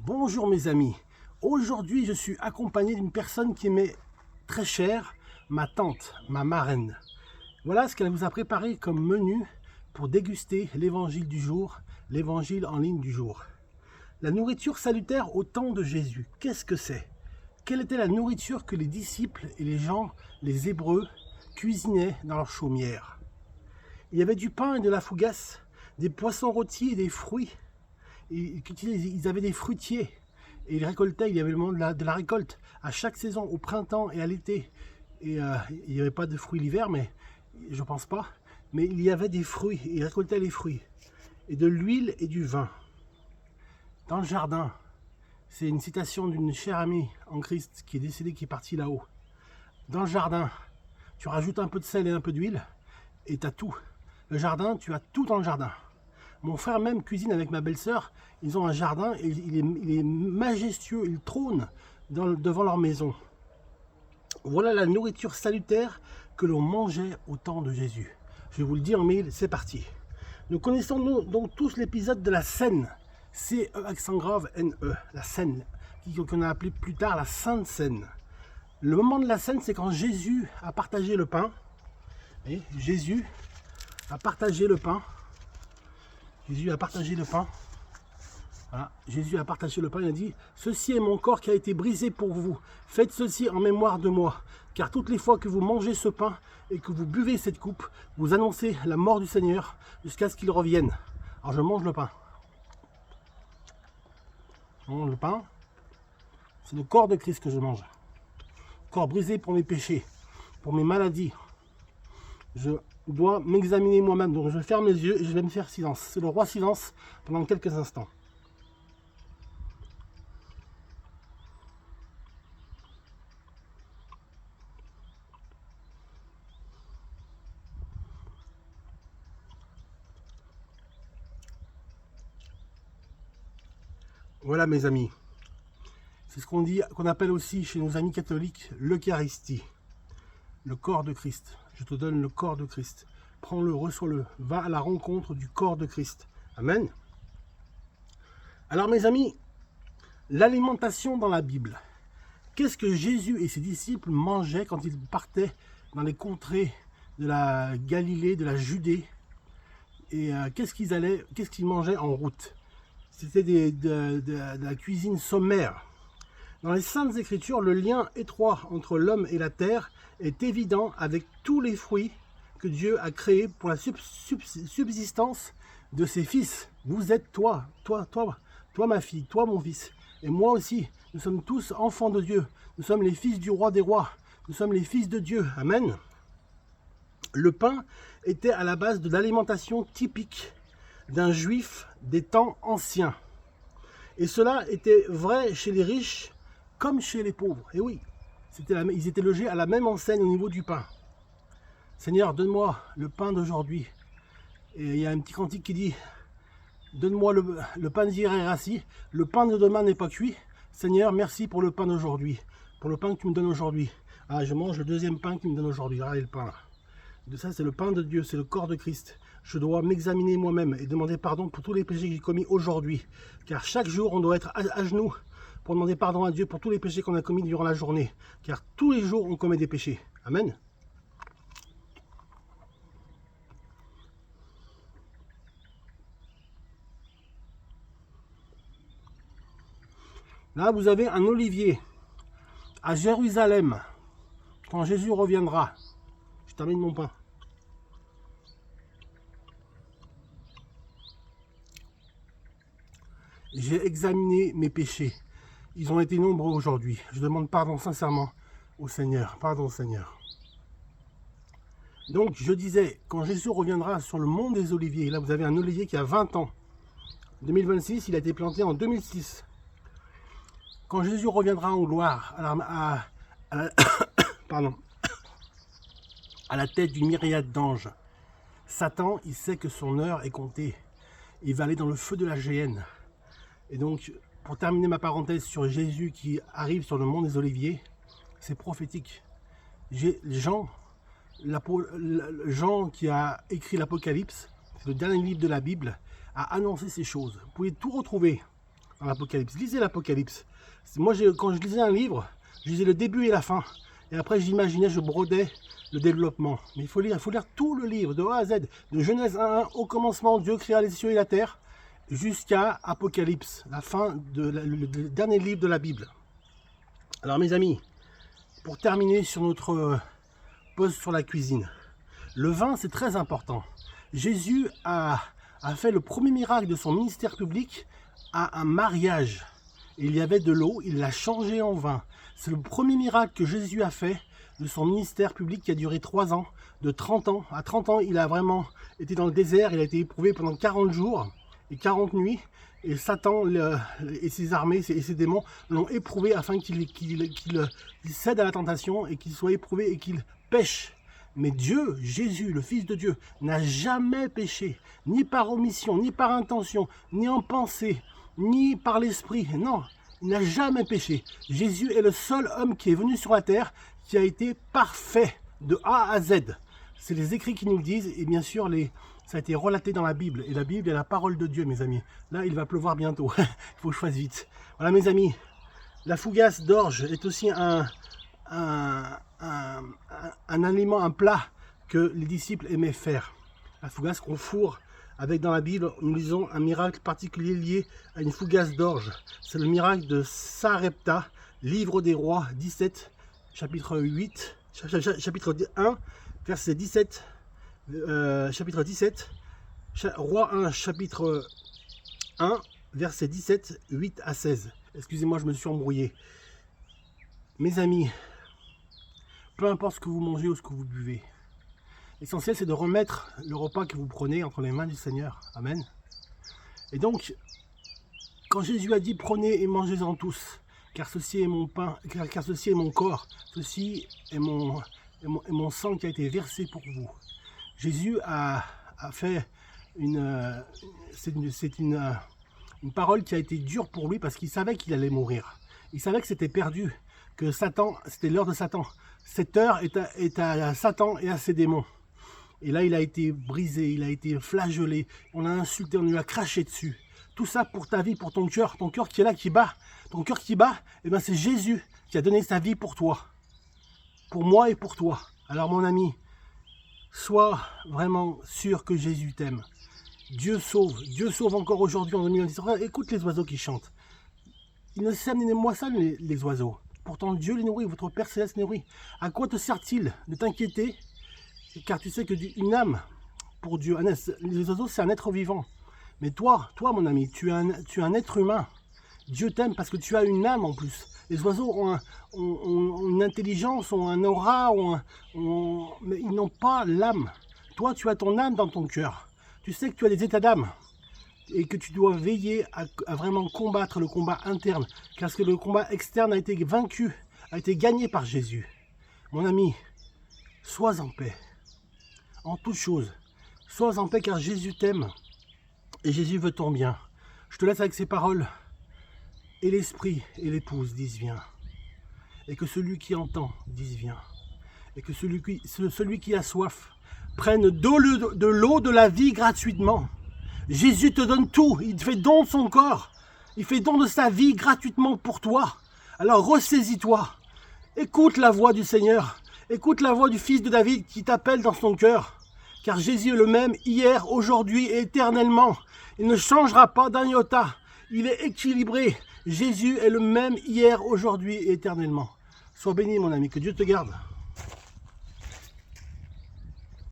Bonjour mes amis, aujourd'hui je suis accompagné d'une personne qui m'est très chère, ma tante, ma marraine. Voilà ce qu'elle vous a préparé comme menu pour déguster l'évangile du jour, l'évangile en ligne du jour. La nourriture salutaire au temps de Jésus, qu'est-ce que c'est? Quelle était la nourriture que les disciples et les gens, les Hébreux, cuisinaient dans leur chaumière? Il y avait du pain et de la fougasse, des poissons rôtis et des fruits. Ils avaient des fruitiers et ils récoltaient, il y avait le moment de la récolte à chaque saison, au printemps et à l'été. Et il n'y avait pas de fruits l'hiver, mais je pense pas. Mais il y avait des fruits, et ils récoltaient les fruits. Et de l'huile et du vin. Dans le jardin, c'est une citation d'une chère amie en Christ qui est décédée, qui est partie là-haut. Dans le jardin, tu rajoutes un peu de sel et un peu d'huile et tu as tout. Le jardin, tu as tout dans le jardin. Mon frère même cuisine avec ma belle-sœur. Ils ont un jardin et il est majestueux, il trône devant leur maison. Voilà la nourriture salutaire que l'on mangeait au temps de Jésus. Je vais vous le dire en mille, c'est parti. Nous connaissons donc tous l'épisode de la Seine. C-E accent grave N-E, la Seine, qu'on a appelé plus tard la Sainte Seine. Le moment de la Seine, c'est quand Jésus a partagé le pain. Et Jésus a partagé le pain. Jésus a partagé le pain. Voilà. Jésus a partagé le pain. Il a dit: ceci est mon corps qui a été brisé pour vous. Faites ceci en mémoire de moi. Car toutes les fois que vous mangez ce pain et que vous buvez cette coupe, vous annoncez la mort du Seigneur jusqu'à ce qu'il revienne. Alors je mange le pain. Je mange le pain. C'est le corps de Christ que je mange. Corps brisé pour mes péchés, pour mes maladies. Je dois m'examiner moi-même. Donc je ferme les yeux et je vais me faire silence. C'est le roi silence pendant quelques instants. Voilà mes amis. C'est ce qu'on appelle aussi chez nos amis catholiques l'Eucharistie. Le corps de Christ. Je te donne le corps de Christ. Prends-le, reçois-le. Va à la rencontre du corps de Christ. Amen. Alors mes amis, l'alimentation dans la Bible. Qu'est-ce que Jésus et ses disciples mangeaient quand ils partaient dans les contrées de la Galilée, de la Judée? Et qu'est-ce qu'ils mangeaient en route? C'était de la cuisine sommaire. Dans les Saintes Écritures, le lien étroit entre l'homme et la terre est évident avec tous les fruits que Dieu a créés pour la subsistance de ses fils. Vous êtes toi ma fille, toi mon fils, et moi aussi. Nous sommes tous enfants de Dieu. Nous sommes les fils du roi des rois. Nous sommes les fils de Dieu. Amen. Le pain était à la base de l'alimentation typique d'un juif des temps anciens. Et cela était vrai chez les riches comme chez les pauvres. Et oui, ils étaient logés à la même enseigne au niveau du pain. Seigneur, donne-moi le pain d'aujourd'hui. Et il y a un petit cantique qui dit: donne-moi le pain d'hier est rassis, le pain de demain n'est pas cuit. Seigneur, merci pour le pain d'aujourd'hui, pour le pain que tu me donnes aujourd'hui. Ah, je mange le deuxième pain que tu me donnes aujourd'hui. Regardez le pain. De ça, c'est le pain de Dieu, c'est le corps de Christ. Je dois m'examiner moi-même et demander pardon pour tous les péchés que j'ai commis aujourd'hui. Car chaque jour, on doit être à genoux pour demander pardon à Dieu pour tous les péchés qu'on a commis durant la journée. Car tous les jours, on commet des péchés. Amen. Là, vous avez un olivier à Jérusalem. Quand Jésus reviendra, je termine mon pain. J'ai examiné mes péchés. Ils ont été nombreux aujourd'hui. Je demande pardon sincèrement au Seigneur. Pardon, Seigneur. Donc, je disais, quand Jésus reviendra sur le mont des Oliviers, là, vous avez un olivier qui a 20 ans. 2026, il a été planté en 2006. Quand Jésus reviendra en gloire à la tête d'une myriade d'anges, Satan, il sait que son heure est comptée. Il va aller dans le feu de la géhenne. Et donc, pour terminer ma parenthèse sur Jésus qui arrive sur le mont des Oliviers, c'est prophétique. Jean qui a écrit l'Apocalypse, c'est le dernier livre de la Bible, a annoncé ces choses. Vous pouvez tout retrouver dans l'Apocalypse. Lisez l'Apocalypse. Moi, quand je lisais un livre, je lisais le début et la fin. Et après, j'imaginais, je brodais le développement. Mais il faut lire tout le livre, de A à Z. De Genèse 1, au commencement, Dieu créa les cieux et la terre, jusqu'à Apocalypse, la fin le dernier livre de la Bible. Alors mes amis, pour terminer sur notre pause sur la cuisine, le vin c'est très important. Jésus a fait le premier miracle de son ministère public à un mariage. Il y avait de l'eau, il l'a changé en vin. C'est le premier miracle que Jésus a fait de son ministère public qui a duré 3 ans, de 30 ans. À 30 ans, il a vraiment été dans le désert, il a été éprouvé pendant 40 jours et 40 nuits. Et Satan et ses armées et ses démons l'ont éprouvé afin qu'il cède à la tentation et qu'il soit éprouvé et qu'il pêche. Mais Dieu, Jésus, le Fils de Dieu, n'a jamais péché, ni par omission, ni par intention, ni en pensée, ni par l'esprit. Non, il n'a jamais péché. Jésus est le seul homme qui est venu sur la terre qui a été parfait de A à Z. C'est les écrits qui nous le disent et bien sûr ça a été relaté dans la Bible. Et la Bible est la parole de Dieu, mes amis. Là, il va pleuvoir bientôt. Il faut que je fasse vite. Voilà, mes amis. La fougasse d'orge est aussi un aliment, un plat que les disciples aimaient faire. La fougasse qu'on fourre avec dans la Bible, nous lisons un miracle particulier lié à une fougasse d'orge. C'est le miracle de Sarepta, livre des rois 17, chapitre 8, chapitre 1, verset 17, chapitre 17, roi 1, chapitre 1, verset 17, 8 à 16. Excusez-moi, je me suis embrouillé. Mes amis, peu importe ce que vous mangez ou ce que vous buvez, l'essentiel c'est de remettre le repas que vous prenez entre les mains du Seigneur. Amen. Et donc, quand Jésus a dit prenez et mangez-en tous, car ceci est mon pain, car ceci est mon corps, ceci est mon sang qui a été versé pour vous. Jésus a fait une parole qui a été dure pour lui parce qu'il savait qu'il allait mourir. Il savait que c'était perdu, que Satan, c'était l'heure de Satan. Cette heure est à Satan et à ses démons. Et là, il a été brisé, il a été flagellé, on l'a insulté, on lui a craché dessus. Tout ça pour ta vie, pour ton cœur qui est là, qui bat. Ton cœur qui bat, eh ben c'est Jésus qui a donné sa vie pour toi. Pour moi et pour toi. Alors mon ami, sois vraiment sûr que Jésus t'aime. Dieu sauve encore aujourd'hui en 2023. Écoute les oiseaux qui chantent. Ils ne sèment ni ne moissonnent les oiseaux. Pourtant Dieu les nourrit, votre Père Céleste les nourrit. À quoi te sert-il de t'inquiéter? Car tu sais que une âme, pour Dieu, les oiseaux c'est un être vivant. Mais toi mon ami, tu es un être humain. Dieu t'aime parce que tu as une âme en plus. Les oiseaux ont une intelligence, ont un aura, mais ils n'ont pas l'âme. Toi, tu as ton âme dans ton cœur. Tu sais que tu as des états d'âme et que tu dois veiller à vraiment combattre le combat interne. Parce que le combat externe a été vaincu, a été gagné par Jésus. Mon ami, sois en paix. En toute chose, sois en paix car Jésus t'aime et Jésus veut ton bien. Je te laisse avec ces paroles. Et l'esprit et l'épouse disent viens. Et que celui qui entend dise viens. Et que celui qui a soif prenne de l'eau de la vie gratuitement. Jésus te donne tout. Il te fait don de son corps. Il fait don de sa vie gratuitement pour toi. Alors ressaisis-toi. Écoute la voix du Seigneur. Écoute la voix du Fils de David qui t'appelle dans son cœur. Car Jésus est le même hier, aujourd'hui et éternellement. Il ne changera pas d'un iota. Il est équilibré. Jésus est le même hier, aujourd'hui et éternellement. Sois béni mon ami, que Dieu te garde.